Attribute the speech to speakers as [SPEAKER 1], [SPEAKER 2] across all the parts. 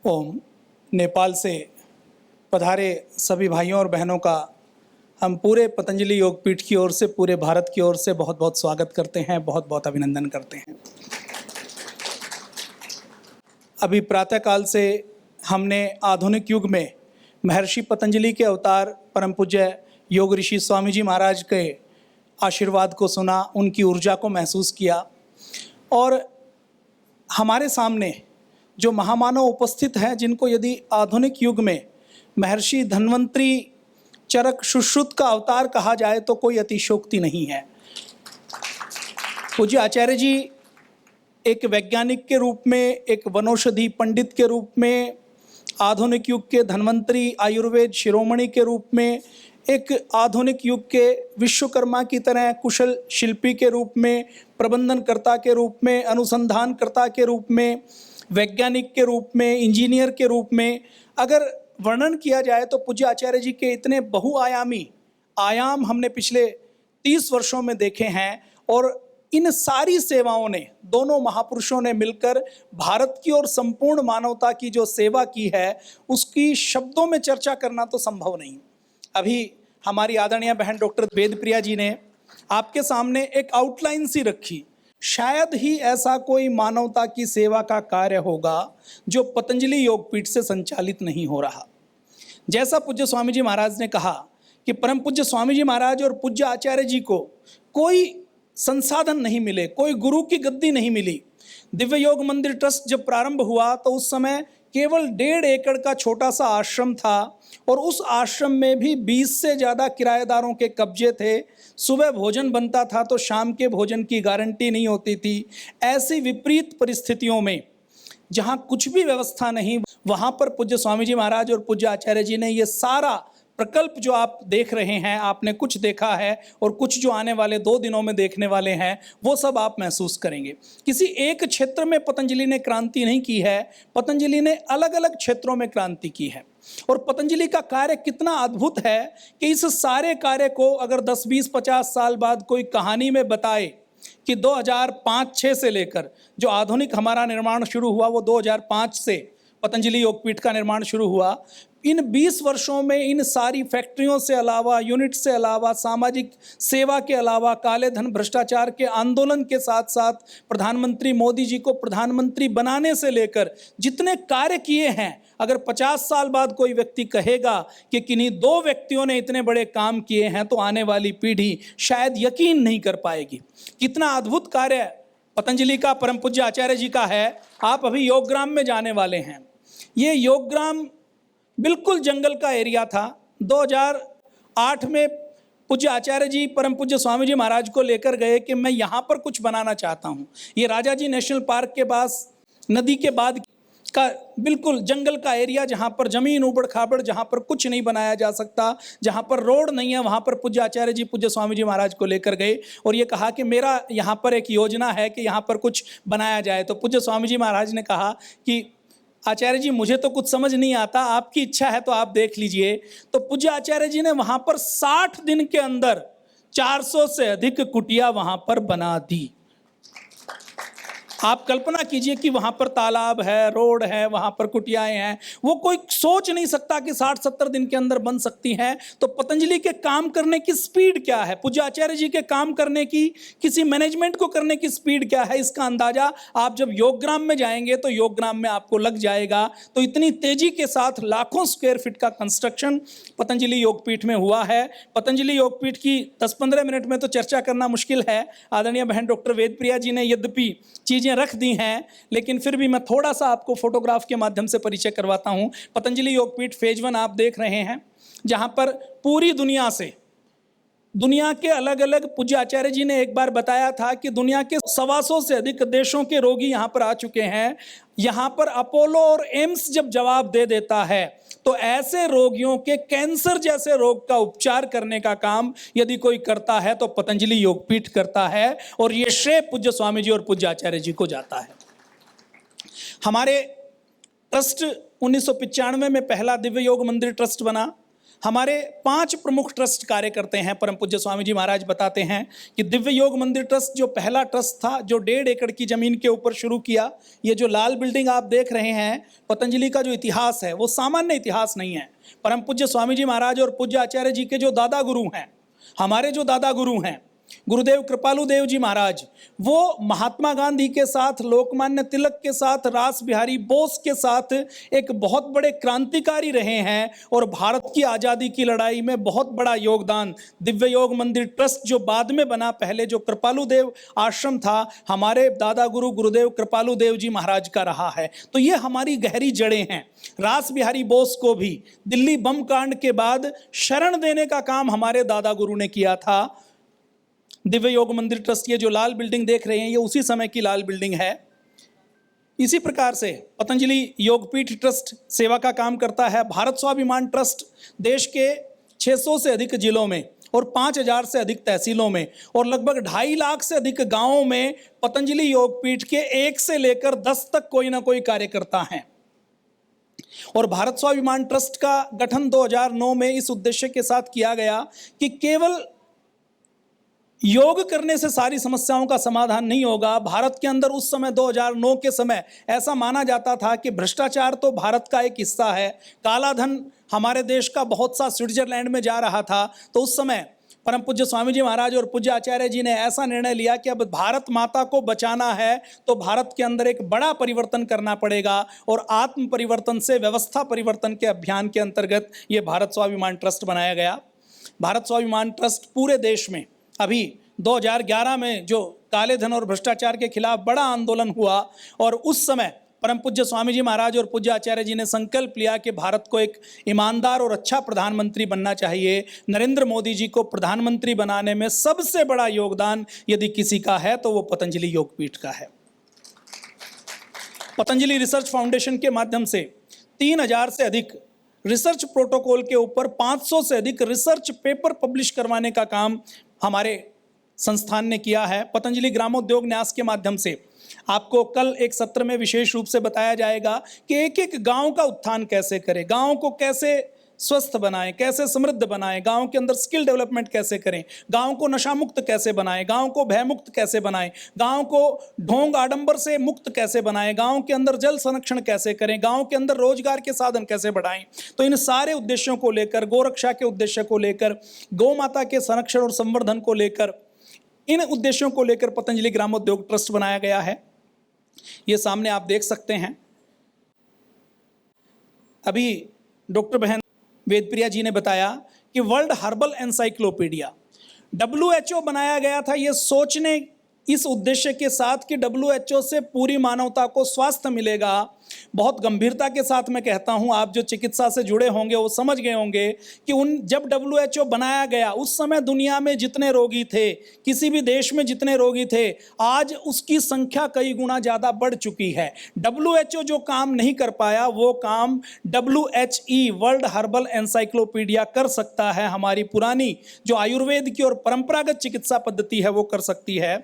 [SPEAKER 1] ओम। नेपाल से पधारे सभी भाइयों और बहनों का हम पूरे पतंजलि योगपीठ की ओर से, पूरे भारत की ओर से बहुत बहुत स्वागत करते हैं, बहुत बहुत अभिनंदन करते हैं। अभी प्रातःकाल से हमने आधुनिक युग में महर्षि पतंजलि के अवतार परम पूज्य योग ऋषि स्वामी जी महाराज के आशीर्वाद को सुना, उनकी ऊर्जा को महसूस किया और हमारे सामने जो महामानव उपस्थित हैं, जिनको यदि आधुनिक युग में महर्षि धन्वंतरी चरक सुश्रुत का अवतार कहा जाए तो कोई अतिशयोक्ति नहीं है। पूज्य आचार्य जी एक वैज्ञानिक के रूप में, एक वनौषधि पंडित के रूप में, आधुनिक युग के धन्वंतरी आयुर्वेद शिरोमणि के रूप में, एक आधुनिक युग के विश्वकर्मा की तरह कुशल शिल्पी के रूप में, प्रबंधनकर्ता के रूप में, अनुसंधानकर्ता के रूप में, वैज्ञानिक के रूप में, इंजीनियर के रूप में अगर वर्णन किया जाए तो पूज्य आचार्य जी के इतने बहुआयामी आयाम हमने पिछले 30 वर्षों में देखे हैं। और इन सारी सेवाओं ने, दोनों महापुरुषों ने मिलकर भारत की और संपूर्ण मानवता की जो सेवा की है, उसकी शब्दों में चर्चा करना तो संभव नहीं। अभी हमारी आदरणीय बहन डॉक्टर वेदप्रिया जी ने आपके सामने एक आउटलाइन सी रखी। शायद ही ऐसा कोई मानवता की सेवा का कार्य होगा जो पतंजलि योगपीठ से संचालित नहीं हो रहा। जैसा पूज्य स्वामी जी महाराज ने कहा कि परम पूज्य स्वामी जी महाराज और पूज्य आचार्य जी को कोई संसाधन नहीं मिले, कोई गुरु की गद्दी नहीं मिली। दिव्य योग मंदिर ट्रस्ट जब प्रारंभ हुआ तो उस समय केवल 1.5 एकड़ का छोटा सा आश्रम था और उस आश्रम में भी 20 से ज़्यादा किराएदारों के कब्जे थे। सुबह भोजन बनता था तो शाम के भोजन की गारंटी नहीं होती थी। ऐसी विपरीत परिस्थितियों में जहाँ कुछ भी व्यवस्था नहीं, वहाँ पर पूज्य स्वामी जी महाराज और पूज्य आचार्य जी ने ये सारा प्रकल्प जो आप देख रहे हैं, आपने कुछ देखा है और कुछ जो आने वाले 2 दिनों में देखने वाले हैं, वो सब आप महसूस करेंगे। किसी एक क्षेत्र में पतंजलि ने क्रांति नहीं की है, पतंजलि ने अलग अलग क्षेत्रों में क्रांति की है। और पतंजलि का कार्य कितना अद्भुत है कि इस सारे कार्य को अगर 10, 20, 50 साल बाद कोई कहानी में बताए कि 2005-06 से लेकर जो आधुनिक हमारा निर्माण शुरू हुआ, वो 2005 से पतंजलि योगपीठ का निर्माण शुरू हुआ। इन 20 वर्षों में इन सारी फैक्ट्रियों से अलावा, यूनिट से अलावा, सामाजिक सेवा के अलावा, काले धन भ्रष्टाचार के आंदोलन के साथ साथ प्रधानमंत्री मोदी जी को प्रधानमंत्री बनाने से लेकर जितने कार्य किए हैं, अगर 50 साल बाद कोई व्यक्ति कहेगा कि किन्हीं 2 व्यक्तियों ने इतने बड़े काम किए हैं तो आने वाली पीढ़ी शायद यकीन नहीं कर पाएगी। कितना अद्भुत कार्य पतंजलि का, परम पूज्य आचार्य जी का है। आप अभी योगग्राम में जाने वाले हैं। ये योगग्राम बिल्कुल जंगल का एरिया था। 2008 में पूज्य आचार्य जी परम पूज्य स्वामी जी महाराज को लेकर गए कि मैं यहाँ पर कुछ बनाना चाहता हूँ। ये राजा जी नेशनल पार्क के पास नदी के बाद का बिल्कुल जंगल का एरिया, जहाँ पर ज़मीन उबड़ खाबड़, जहाँ पर कुछ नहीं बनाया जा सकता, जहाँ पर रोड नहीं है, वहाँ पर पूज्य आचार्य जी पूज्य स्वामी जी महाराज को लेकर गए और ये कहा कि मेरा यहाँ पर एक योजना है कि यहाँ पर कुछ बनाया जाए। तो पूज्य स्वामी जी महाराज ने कहा कि आचार्य जी मुझे तो कुछ समझ नहीं आता, आपकी इच्छा है तो आप देख लीजिए। तो पूज्य आचार्य जी ने वहाँ पर 60 दिन के अंदर 400 से अधिक कुटिया वहाँ पर बना दी। आप कल्पना कीजिए कि वहाँ पर तालाब है, रोड है, वहाँ पर कुटियाएं हैं। वो कोई सोच नहीं सकता कि 60-70 दिन के अंदर बन सकती हैं। तो पतंजलि के काम करने की स्पीड क्या है, पूज्य आचार्य जी के काम करने की, किसी मैनेजमेंट को करने की स्पीड क्या है, इसका अंदाजा आप जब योगग्राम में जाएंगे तो योगग्राम में आपको लग जाएगा। तो इतनी तेजी के साथ लाखों स्क्वायर फीट का कंस्ट्रक्शन पतंजलि योगपीठ में हुआ है। पतंजलि योगपीठ की 10-15 मिनट में तो चर्चा करना मुश्किल है। आदरणीय बहन डॉक्टर वेदप्रिया जी ने यद्यपि चीज़ें रख दी हैं, लेकिन फिर भी मैं थोड़ा सा आपको फोटोग्राफ के माध्यम से परिचय करवाता हूं। पतंजलि योगपीठ फेज 1 आप देख रहे हैं, जहां पर पूरी दुनिया से, दुनिया के अलग अलग, पूज्य आचार्य जी ने एक बार बताया था कि दुनिया के 125 से अधिक देशों के रोगी यहां पर आ चुके हैं। यहां पर अपोलो और एम्स जब जवाब दे देता है तो ऐसे रोगियों के कैंसर जैसे रोग का उपचार करने का काम यदि कोई करता है तो पतंजलि योगपीठ करता है और ये श्रेय पूज्य स्वामी जी और पूज्य आचार्य जी को जाता है। हमारे ट्रस्ट 1995 में पहला दिव्य योग मंदिर ट्रस्ट बना। हमारे 5 प्रमुख ट्रस्ट कार्य करते हैं। परम पूज्य स्वामी जी महाराज बताते हैं कि दिव्य योग मंदिर ट्रस्ट जो पहला ट्रस्ट था, जो 1.5 एकड़ की जमीन के ऊपर शुरू किया, ये जो लाल बिल्डिंग आप देख रहे हैं, पतंजलि का जो इतिहास है वो सामान्य इतिहास नहीं है। परम पूज्य स्वामी जी महाराज और पूज्य आचार्य जी के जो दादा गुरु हैं, हमारे जो दादा गुरु हैं गुरुदेव कृपालु देव जी महाराज, वो महात्मा गांधी के साथ, लोकमान्य तिलक के साथ, रास बिहारी बोस के साथ एक बहुत बड़े क्रांतिकारी रहे हैं और भारत की आज़ादी की लड़ाई में बहुत बड़ा योगदान दिव्य योग मंदिर ट्रस्ट जो बाद में बना, पहले जो कृपालु देव आश्रम था, हमारे दादा गुरु गुरुदेव कृपालु देव जी महाराज का रहा है। तो ये हमारी गहरी जड़ें हैं। रास बिहारी बोस को भी दिल्ली बम कांड के बाद शरण देने का काम हमारे दादा गुरु ने किया था। दिव्य योग मंदिर ट्रस्ट, ये जो लाल बिल्डिंग देख रहे हैं, ये उसी समय की लाल बिल्डिंग है। इसी प्रकार से पतंजलि योगपीठ ट्रस्ट सेवा का काम करता है। भारत स्वाभिमान ट्रस्ट देश के 600 से अधिक जिलों में और 5000 से अधिक तहसीलों में और लगभग 2.5 लाख से अधिक गांवों में पतंजलि योगपीठ के 1 से लेकर 10 तक कोई ना कोई कार्यकर्ता हैं। और भारत स्वाभिमान ट्रस्ट का गठन 2009 में इस उद्देश्य के साथ किया गया कि केवल योग करने से सारी समस्याओं का समाधान नहीं होगा। भारत के अंदर उस समय 2009 के समय ऐसा माना जाता था कि भ्रष्टाचार तो भारत का एक हिस्सा है, काला धन हमारे देश का बहुत सा स्विट्जरलैंड में जा रहा था। तो उस समय परम पूज्य स्वामी जी महाराज और पूज्य आचार्य जी ने ऐसा निर्णय लिया कि अब भारत माता को बचाना है तो भारत के अंदर एक बड़ा परिवर्तन करना पड़ेगा और आत्म परिवर्तन से व्यवस्था परिवर्तन के अभियान के अंतर्गत ये भारत स्वाभिमान ट्रस्ट बनाया गया। भारत स्वाभिमान ट्रस्ट पूरे देश में अभी 2011 में जो काले धन और भ्रष्टाचार के खिलाफ बड़ा आंदोलन हुआ और उस समय परम पूज्य स्वामी जी महाराज और पूज्य आचार्य जी ने संकल्प लिया कि भारत को एक ईमानदार और अच्छा प्रधानमंत्री बनना चाहिए। नरेंद्र मोदी जी को प्रधानमंत्री बनाने में सबसे बड़ा योगदान यदि किसी का है तो वो पतंजलि योगपीठ का है। पतंजलि रिसर्च फाउंडेशन के माध्यम से 3000 से अधिक रिसर्च प्रोटोकॉल के ऊपर 500 से अधिक रिसर्च पेपर पब्लिश करवाने का काम हमारे संस्थान ने किया है। पतंजलि ग्रामोद्योग न्यास के माध्यम से आपको कल एक सत्र में विशेष रूप से बताया जाएगा कि एक एक गांव का उत्थान कैसे करें, गांव को कैसे स्वस्थ बनाएं, कैसे समृद्ध बनाएं, गांव के अंदर स्किल डेवलपमेंट कैसे करें, गांव को नशा मुक्त कैसे बनाएं, गांव को भय मुक्त कैसे बनाएं, गांव को ढोंग आडंबर से मुक्त कैसे बनाएं, गांव के अंदर जल संरक्षण कैसे करें, गांव के अंदर रोजगार के साधन कैसे बढ़ाएं। तो इन सारे उद्देश्यों को लेकर, गोरक्षा के उद्देश्य को लेकर, गौ माता के संरक्षण और संवर्धन को लेकर, इन उद्देश्यों को लेकर पतंजलि ग्रामोद्योग ट्रस्ट बनाया गया है। ये सामने आप देख सकते हैं। अभी डॉक्टर बहन वेदप्रिया जी ने बताया कि वर्ल्ड हर्बल एनसाइक्लोपीडिया WHO बनाया गया था ये सोचने, इस उद्देश्य के साथ कि WHO से पूरी मानवता को स्वास्थ्य मिलेगा। बहुत गंभीरता के साथ मैं कहता हूं, आप जो चिकित्सा से जुड़े होंगे वो समझ गए होंगे कि जब WHO बनाया गया उस समय दुनिया में जितने रोगी थे, किसी भी देश में जितने रोगी थे, आज उसकी संख्या कई गुना ज़्यादा बढ़ चुकी है। WHO जो काम नहीं कर पाया वो काम WHE वर्ल्ड हर्बल एनसाइक्लोपीडिया कर सकता है। हमारी पुरानी जो आयुर्वेद की और परंपरागत चिकित्सा पद्धति है वो कर सकती है।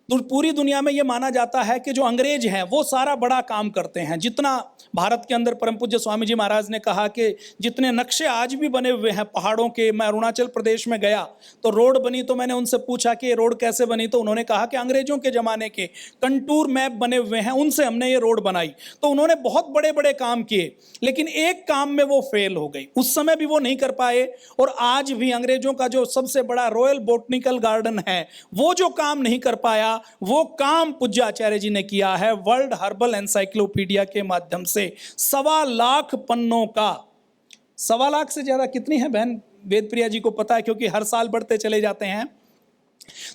[SPEAKER 1] तो पूरी दुनिया में ये माना जाता है कि जो अंग्रेज हैं वो सारा बड़ा काम करते हैं। जितना भारत के अंदर परम पूज्य स्वामी जी महाराज ने कहा कि जितने नक्शे आज भी बने हुए हैं पहाड़ों के, मैं अरुणाचल प्रदेश में गया तो रोड बनी, तो मैंने उनसे पूछा कि ये रोड कैसे बनी, तो उन्होंने कहा कि अंग्रेजों के ज़माने के कंटूर मैप बने हुए हैं, उनसे हमने ये रोड बनाई। तो उन्होंने बहुत बड़े बड़े काम किए, लेकिन एक काम में वो फेल हो गई। उस समय भी वो नहीं कर पाए और आज भी अंग्रेजों का जो सबसे बड़ा रॉयल बोटनिकल गार्डन है वो जो काम नहीं कर पाया, वो काम पूज्य आचार्य जी ने किया है। वर्ल्ड हर्बल एनसाइक्लोपीडिया के माध्यम से 1.25 लाख पन्नों का, 1.25 लाख से ज्यादा कितनी है बहन वेदप्रिया जी को पता है, क्योंकि हर साल बढ़ते चले जाते हैं।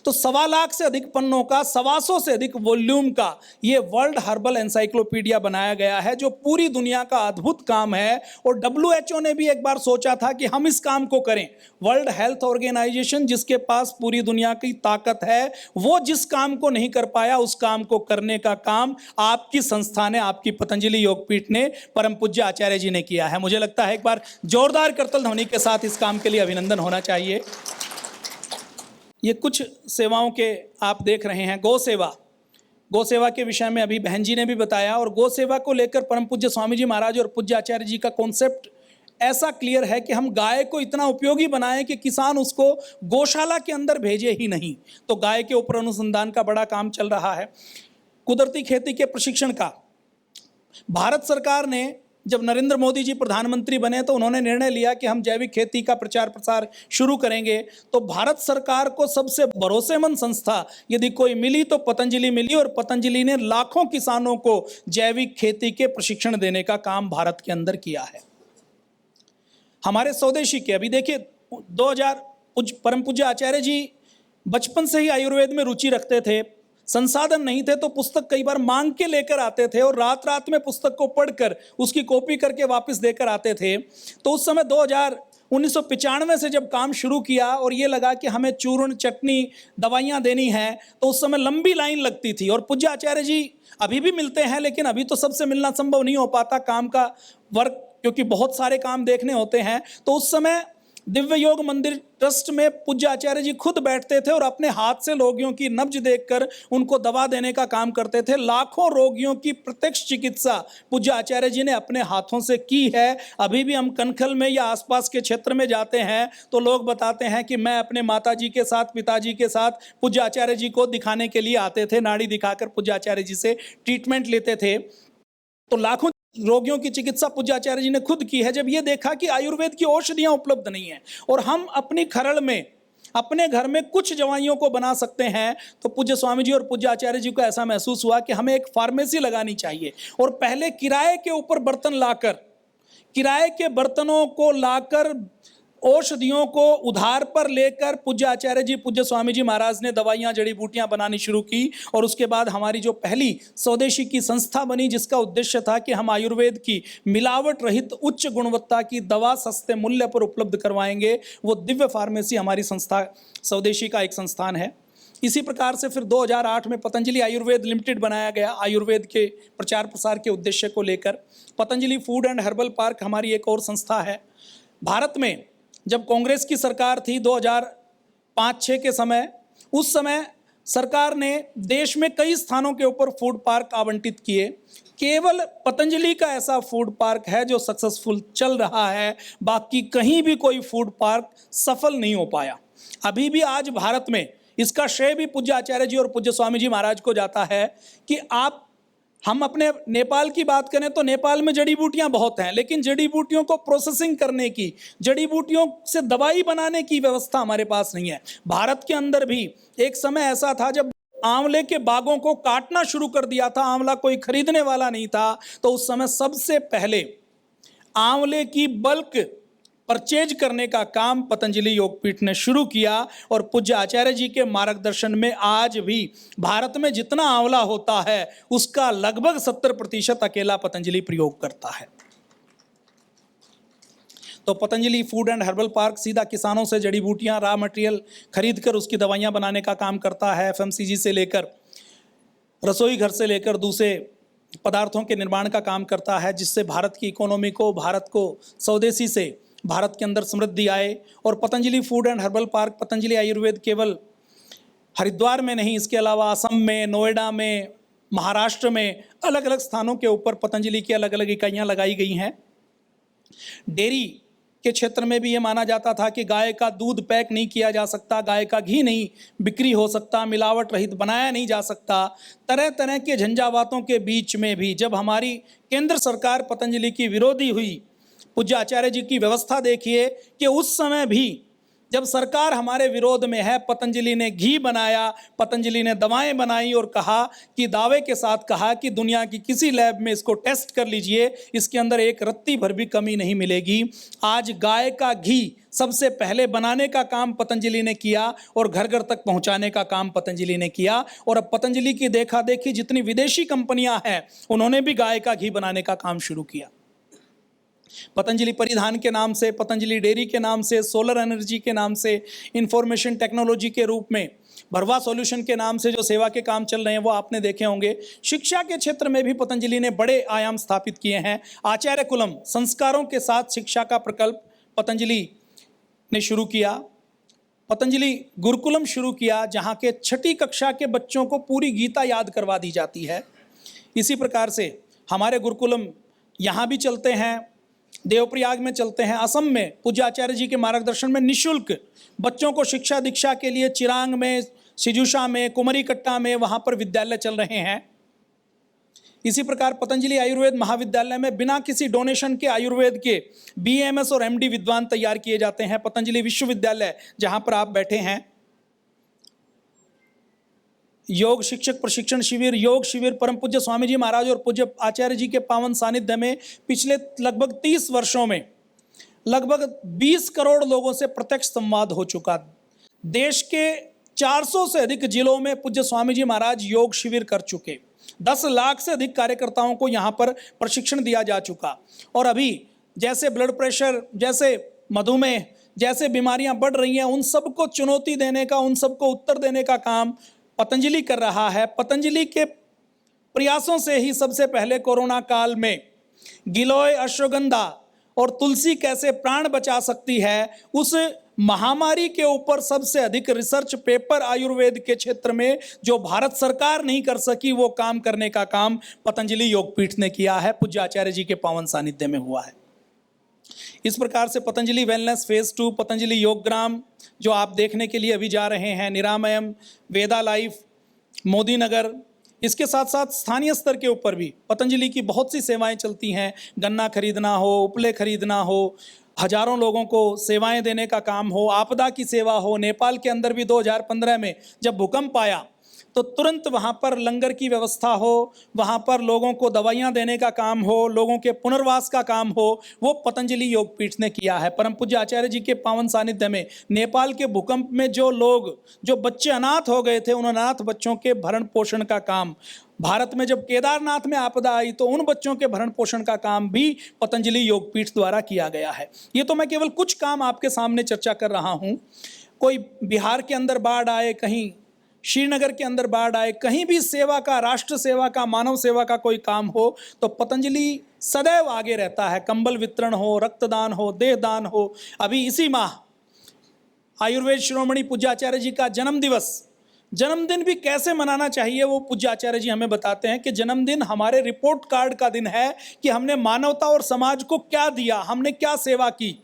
[SPEAKER 1] तो 1.25 लाख से अधिक पन्नों का, 125 से अधिक वॉल्यूम का ये वर्ल्ड हर्बल एनसाइक्लोपीडिया बनाया गया है, जो पूरी दुनिया का अद्भुत काम है। और WHO ने भी एक बार सोचा था कि हम इस काम को करें। वर्ल्ड हेल्थ ऑर्गेनाइजेशन जिसके पास पूरी दुनिया की ताकत है, वो जिस काम को नहीं कर पाया उस काम को करने का काम आपकी संस्था ने, आपकी पतंजलि योगपीठ ने, परम पूज्य आचार्य जी ने किया है। मुझे लगता है एक बार जोरदार करतल ध्वनि के साथ इस काम के लिए अभिनंदन होना चाहिए। ये कुछ सेवाओं के आप देख रहे हैं। गौ सेवा के विषय में अभी बहन जी ने भी बताया, और गौ सेवा को लेकर परम पूज्य स्वामी जी महाराज और पूज्य आचार्य जी का कॉन्सेप्ट ऐसा क्लियर है कि हम गाय को इतना उपयोगी बनाएं कि किसान उसको गौशाला के अंदर भेजे ही नहीं। तो गाय के ऊपर अनुसंधान का बड़ा काम चल रहा है। कुदरती खेती के प्रशिक्षण का भारत सरकार ने, जब नरेंद्र मोदी जी प्रधानमंत्री बने तो उन्होंने निर्णय लिया कि हम जैविक खेती का प्रचार प्रसार शुरू करेंगे। तो भारत सरकार को सबसे भरोसेमंद संस्था यदि कोई मिली तो पतंजलि मिली, और पतंजलि ने लाखों किसानों को जैविक खेती के प्रशिक्षण देने का काम भारत के अंदर किया है। हमारे स्वदेशी के, अभी देखिए 2000 परम पूज्य आचार्य जी बचपन से ही आयुर्वेद में रुचि रखते थे। संसाधन नहीं थे तो पुस्तक कई बार मांग के लेकर आते थे और रात रात में पुस्तक को पढ़कर उसकी कॉपी करके वापस देकर आते थे। तो उस समय 1995 से जब काम शुरू किया और ये लगा कि हमें चूर्ण, चटनी, दवाइयाँ देनी हैं, तो उस समय लंबी लाइन लगती थी। और पूज्य आचार्य जी अभी भी मिलते हैं, लेकिन अभी तो सबसे मिलना संभव नहीं हो पाता, काम का वर्क, क्योंकि बहुत सारे काम देखने होते हैं। तो उस समय दिव्य योग मंदिर ट्रस्ट में पूज्य आचार्य जी खुद बैठते थे और अपने हाथ से रोगियों की नब्ज देखकर उनको दवा देने का काम करते थे। लाखों रोगियों की प्रत्यक्ष चिकित्सा पूज्य आचार्य जी ने अपने हाथों से की है। अभी भी हम कनखल में या आसपास के क्षेत्र में जाते हैं तो लोग बताते हैं कि मैं अपने माताजी के साथ, पिताजी के साथ पूज्य आचार्य जी को दिखाने के लिए आते थे, नाड़ी दिखाकर पूज्य आचार्य जी से ट्रीटमेंट लेते थे। तो लाखों रोगियों की चिकित्सा पूज्य आचार्य जी ने खुद की है। जब ये देखा कि आयुर्वेद की औषधियां उपलब्ध नहीं है और हम अपनी खरड़ में, अपने घर में कुछ दवाइयों को बना सकते हैं, तो पूज्य स्वामी जी और पूज्य आचार्य जी को ऐसा महसूस हुआ कि हमें एक फार्मेसी लगानी चाहिए। और पहले किराए के ऊपर बर्तन लाकर, किराए के बर्तनों को लाकर, औषधियों को उधार पर लेकर पूज्य आचार्य जी, पूज्य स्वामी जी महाराज ने दवाइयाँ, जड़ी बूटियाँ बनानी शुरू की। और उसके बाद हमारी जो पहली स्वदेशी की संस्था बनी, जिसका उद्देश्य था कि हम आयुर्वेद की मिलावट रहित उच्च गुणवत्ता की दवा सस्ते मूल्य पर उपलब्ध करवाएंगे, वो दिव्य फार्मेसी हमारी संस्था स्वदेशी का एक संस्थान है। इसी प्रकार से फिर 2008 में पतंजलि आयुर्वेद लिमिटेड बनाया गया, आयुर्वेद के प्रचार प्रसार के उद्देश्य को लेकर। Patanjali food and herbal park हमारी एक और संस्था है। भारत में जब कांग्रेस की सरकार थी 2005-06 के समय, उस समय सरकार ने देश में कई स्थानों के ऊपर फूड पार्क आवंटित किए। केवल पतंजलि का ऐसा फूड पार्क है जो सक्सेसफुल चल रहा है, बाकी कहीं भी कोई फूड पार्क सफल नहीं हो पाया। अभी भी आज भारत में इसका श्रेय भी पूज्य आचार्य जी और पूज्य स्वामी जी महाराज को जाता है कि हम अपने नेपाल की बात करें तो नेपाल में जड़ी बूटियां बहुत हैं, लेकिन जड़ी बूटियों को प्रोसेसिंग करने की, जड़ी बूटियों से दवाई बनाने की व्यवस्था हमारे पास नहीं है। भारत के अंदर भी एक समय ऐसा था जब आंवले के बागों को काटना शुरू कर दिया था, आंवला कोई खरीदने वाला नहीं था, तो उस समय सबसे पहले आंवले की बल्क परचेज करने का काम पतंजलि योगपीठ ने शुरू किया। और पूज्य आचार्य जी के मार्गदर्शन में आज भी भारत में जितना आंवला होता है उसका लगभग 70% अकेला पतंजलि प्रयोग करता है। तो Patanjali food and herbal park सीधा किसानों से जड़ी बूटियां, रॉ मटेरियल खरीद कर उसकी दवाइयां बनाने का काम करता है। FMCG से लेकर रसोई घर से लेकर दूसरे पदार्थों के निर्माण का काम करता है, जिससे भारत की इकोनॉमी को, भारत को स्वदेशी से भारत के अंदर समृद्धि आए। और Patanjali food and herbal park, Patanjali Ayurveda केवल हरिद्वार में नहीं, इसके अलावा असम में, नोएडा में, महाराष्ट्र में अलग अलग स्थानों के ऊपर पतंजलि की अलग अलग इकाइयाँ लगाई गई हैं। डेयरी के क्षेत्र में भी ये माना जाता था कि गाय का दूध पैक नहीं किया जा सकता, गाय का घी नहीं बिक्री हो सकता, मिलावट रहित बनाया नहीं जा सकता। तरह तरह के झंझावातों के बीच में भी जब हमारी केंद्र सरकार पतंजलि की विरोधी हुई, पूज्य आचार्य जी की व्यवस्था देखिए कि उस समय भी जब सरकार हमारे विरोध में है, पतंजलि ने घी बनाया, पतंजलि ने दवाएं बनाई और कहा कि, दावे के साथ कहा कि दुनिया की किसी लैब में इसको टेस्ट कर लीजिए, इसके अंदर एक रत्ती भर भी कमी नहीं मिलेगी। आज गाय का घी सबसे पहले बनाने का काम पतंजलि ने किया और घर घर तक पहुंचाने का काम पतंजलि ने किया। और अब पतंजलि की देखा देखी जितनी विदेशी कंपनियां हैं, उन्होंने भी गाय का घी बनाने का काम शुरू किया। पतंजलि परिधान के नाम से, पतंजलि डेयरी के नाम से, सोलर एनर्जी के नाम से, इंफॉर्मेशन टेक्नोलॉजी के रूप में, भरवा सॉल्यूशन के नाम से जो सेवा के काम चल रहे हैं वो आपने देखे होंगे। शिक्षा के क्षेत्र में भी पतंजलि ने बड़े आयाम स्थापित किए हैं। आचार्य कुलम, संस्कारों के साथ शिक्षा का प्रकल्प पतंजलि ने शुरू किया। पतंजलि गुरुकुलम शुरू किया, जहाँ के 6ठी कक्षा के बच्चों को पूरी गीता याद करवा दी जाती है। इसी प्रकार से हमारे गुरुकुलम यहाँ भी चलते हैं, देवप्रयाग में चलते हैं, असम में पूज्य आचार्य जी के मार्गदर्शन में निःशुल्क बच्चों को शिक्षा दीक्षा के लिए चिरांग में, सिजुशा में, कुमरीकट्टा में वहाँ पर विद्यालय चल रहे हैं। इसी प्रकार पतंजलि आयुर्वेद महाविद्यालय में बिना किसी डोनेशन के आयुर्वेद के BAMS और MD विद्वान तैयार किए जाते हैं। पतंजलि विश्वविद्यालय जहाँ पर आप बैठे हैं, योग शिक्षक प्रशिक्षण शिविर, योग शिविर परम पूज्य स्वामी जी महाराज और पूज्य आचार्य जी के पावन सानिध्य में पिछले लगभग 30 वर्षों में लगभग 20 करोड़ लोगों से प्रत्यक्ष संवाद हो चुका। देश के 400 से अधिक जिलों में पूज्य स्वामी जी महाराज योग शिविर कर चुके। 10 लाख से अधिक कार्यकर्ताओं को यहाँ पर प्रशिक्षण दिया जा चुका। और अभी जैसे ब्लड प्रेशर, जैसे मधुमेह जैसे बीमारियां बढ़ रही हैं, उन सबको चुनौती देने का, उन सबको उत्तर देने का काम पतंजलि कर रहा है। पतंजलि के प्रयासों से ही सबसे पहले कोरोना काल में गिलोय, अश्वगंधा और तुलसी कैसे प्राण बचा सकती है, उस महामारी के ऊपर सबसे अधिक रिसर्च पेपर आयुर्वेद के क्षेत्र में जो भारत सरकार नहीं कर सकी, वो काम करने का काम पतंजलि योगपीठ ने किया है, पूज्य आचार्य जी के पावन सानिध्य में हुआ है। इस प्रकार से पतंजलि वेलनेस फेज 2, पतंजलि योगग्राम जो आप देखने के लिए अभी जा रहे हैं, निरामयम, वेदा लाइफ, मोदी नगर, इसके साथ साथ स्थानीय स्तर के ऊपर भी पतंजलि की बहुत सी सेवाएं चलती हैं। गन्ना खरीदना हो, उपले खरीदना हो, हजारों लोगों को सेवाएं देने का काम हो, आपदा की सेवा हो। नेपाल के अंदर भी 2015 में जब भूकंप आया तो तुरंत वहाँ पर लंगर की व्यवस्था हो, वहाँ पर लोगों को दवाइयाँ देने का काम हो, लोगों के पुनर्वास का काम हो, वो पतंजलि योगपीठ ने किया है। परम पूज्य आचार्य जी के पावन सानिध्य में नेपाल के भूकंप में जो बच्चे अनाथ हो गए थे, उन अनाथ बच्चों के भरण पोषण का काम, भारत में जब केदारनाथ में आपदा आई तो उन बच्चों के भरण पोषण का काम भी पतंजलि योगपीठ द्वारा किया गया है। ये तो मैं केवल कुछ काम आपके सामने चर्चा कर रहा हूँ। कोई बिहार के अंदर बाढ़ आए, कहीं श्रीनगर के अंदर बाढ़ आए, कहीं भी सेवा का, राष्ट्र सेवा का, मानव सेवा का कोई काम हो तो पतंजलि सदैव आगे रहता है। कंबल वितरण हो, रक्तदान हो, देहदान हो। अभी इसी माह आयुर्वेद शिरोमणि पूज्य आचार्य जी का जन्मदिन भी कैसे मनाना चाहिए, वो पूज्य आचार्य जी हमें बताते हैं कि जन्मदिन हमारे रिपोर्ट कार्ड का दिन है कि हमने मानवता और समाज को क्या दिया, हमने क्या सेवा की।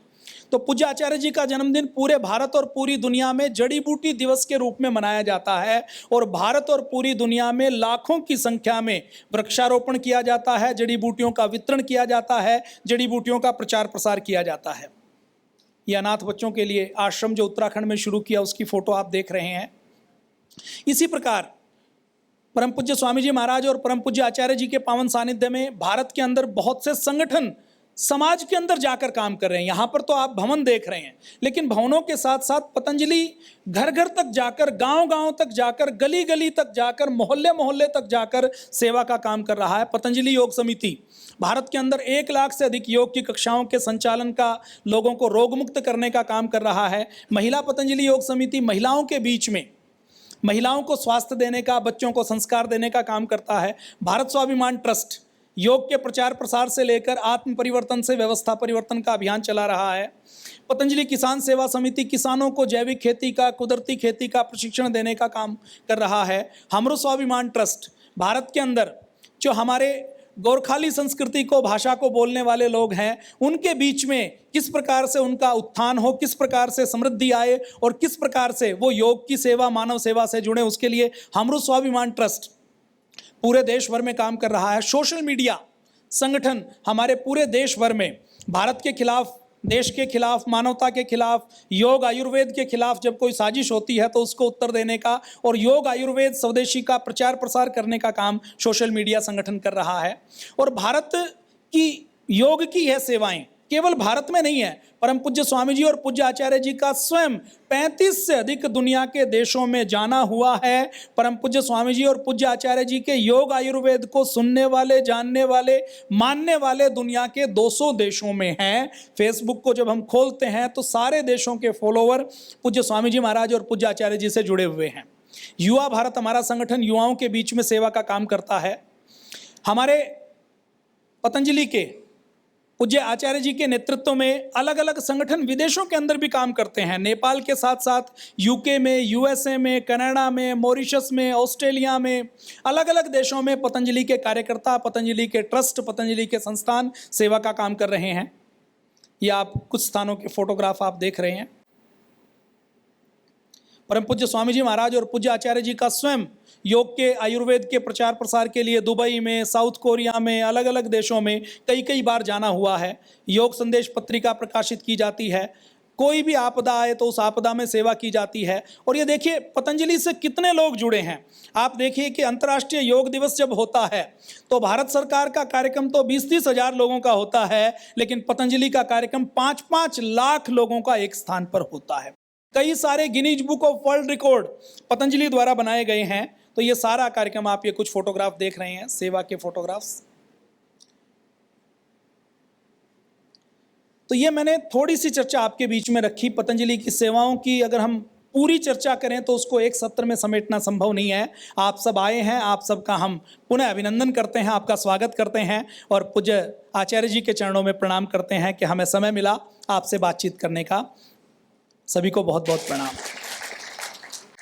[SPEAKER 1] तो पूज्य आचार्य जी का जन्मदिन पूरे भारत और पूरी दुनिया में जड़ी बूटी दिवस के रूप में मनाया जाता है और भारत और पूरी दुनिया में लाखों की संख्या में वृक्षारोपण किया जाता है, जड़ी बूटियों का वितरण किया जाता है, जड़ी बूटियों का प्रचार प्रसार किया जाता है। ये अनाथ बच्चों के लिए आश्रम जो उत्तराखंड में शुरू किया, उसकी फोटो आप देख रहे हैं। इसी प्रकार परम पूज्य स्वामी जी महाराज और परम पूज्य आचार्य जी के पावन सानिध्य में भारत के अंदर बहुत से संगठन समाज के अंदर जाकर काम कर रहे हैं। यहाँ पर तो आप भवन देख रहे हैं, लेकिन भवनों के साथ साथ पतंजलि घर घर तक जाकर, गांव गांव तक जाकर, गली गली तक जाकर, मोहल्ले मोहल्ले तक जाकर सेवा का काम कर रहा है। पतंजलि योग समिति भारत के अंदर 1 लाख से अधिक योग की कक्षाओं के संचालन का, लोगों को रोग मुक्त करने का काम कर रहा है। महिला पतंजलि योग समिति महिलाओं के बीच में महिलाओं को स्वास्थ्य देने का, बच्चों को संस्कार देने का काम करता है। भारत स्वाभिमान ट्रस्ट योग के प्रचार प्रसार से लेकर आत्म परिवर्तन से व्यवस्था परिवर्तन का अभियान चला रहा है। पतंजलि किसान सेवा समिति किसानों को जैविक खेती का, कुदरती खेती का प्रशिक्षण देने का काम कर रहा है। हमरो स्वाभिमान ट्रस्ट भारत के अंदर जो हमारे गोरखाली संस्कृति को, भाषा को बोलने वाले लोग हैं, उनके बीच में किस प्रकार से उनका उत्थान हो, किस प्रकार से समृद्धि आए और किस प्रकार से वो योग की सेवा, मानव सेवा से जुड़े, उसके लिए हमरो स्वाभिमान ट्रस्ट पूरे देश भर में काम कर रहा है। सोशल मीडिया संगठन हमारे पूरे देश भर में भारत के खिलाफ, देश के खिलाफ, मानवता के खिलाफ, योग आयुर्वेद के खिलाफ जब कोई साजिश होती है तो उसको उत्तर देने का और योग आयुर्वेद स्वदेशी का प्रचार प्रसार करने का काम सोशल मीडिया संगठन कर रहा है। और भारत की योग की यह सेवाएं केवल भारत में नहीं है, परम पूज्य स्वामी जी और पूज्य आचार्य जी का स्वयं 35 से अधिक दुनिया के देशों में जाना हुआ है। परम पूज्य स्वामी जी और पूज्य आचार्य जी के योग आयुर्वेद को सुनने वाले, जानने वाले, मानने वाले दुनिया के 200 देशों में हैं। फेसबुक को जब हम खोलते हैं तो सारे देशों के फॉलोवर पूज्य स्वामी जी महाराज और पूज्य आचार्य जी से जुड़े हुए हैं। युवा भारत हमारा संगठन युवाओं के बीच में सेवा का काम करता है। हमारे पतंजलि के पूज्य आचार्य जी के नेतृत्व में अलग अलग संगठन विदेशों के अंदर भी काम करते हैं। नेपाल के साथ साथ यूके में, यूएसए में, कनाडा में, मॉरिशस में, ऑस्ट्रेलिया में, अलग अलग देशों में पतंजलि के कार्यकर्ता, पतंजलि के ट्रस्ट, पतंजलि के संस्थान सेवा का काम कर रहे हैं। ये आप कुछ स्थानों के फोटोग्राफ आप देख रहे हैं। परम पूज्य स्वामी जी महाराज और पूज्य आचार्य जी का स्वयं योग के, आयुर्वेद के प्रचार प्रसार के लिए दुबई में, साउथ कोरिया में, अलग अलग देशों में कई बार जाना हुआ है। योग संदेश पत्रिका प्रकाशित की जाती है। कोई भी आपदा आए तो उस आपदा में सेवा की जाती है। और ये देखिए पतंजलि से कितने लोग जुड़े हैं। आप देखिए कि अंतर्राष्ट्रीय योग दिवस जब होता है तो भारत सरकार का कार्यक्रम तो 20-30 हज़ार लोगों का होता है, लेकिन पतंजलि का कार्यक्रम 5-5 लाख लोगों का एक स्थान पर होता है। कई सारे Guinness book of world record Patanjali द्वारा बनाए गए हैं। तो ये सारा कार्यक्रम, आप ये कुछ फोटोग्राफ देख रहे हैं, सेवा के फोटोग्राफ्स। तो ये मैंने थोड़ी सी चर्चा आपके बीच में रखी पतंजलि की सेवाओं की। अगर हम पूरी चर्चा करें तो उसको एक सत्र में समेटना संभव नहीं है। आप सब आए हैं, आप सबका हम पुनः अभिनंदन करते हैं, आपका स्वागत करते हैं और पूज्य आचार्य जी के चरणों में प्रणाम करते हैं कि हमें समय मिला आपसे बातचीत करने का। सभी को बहुत बहुत प्रणाम।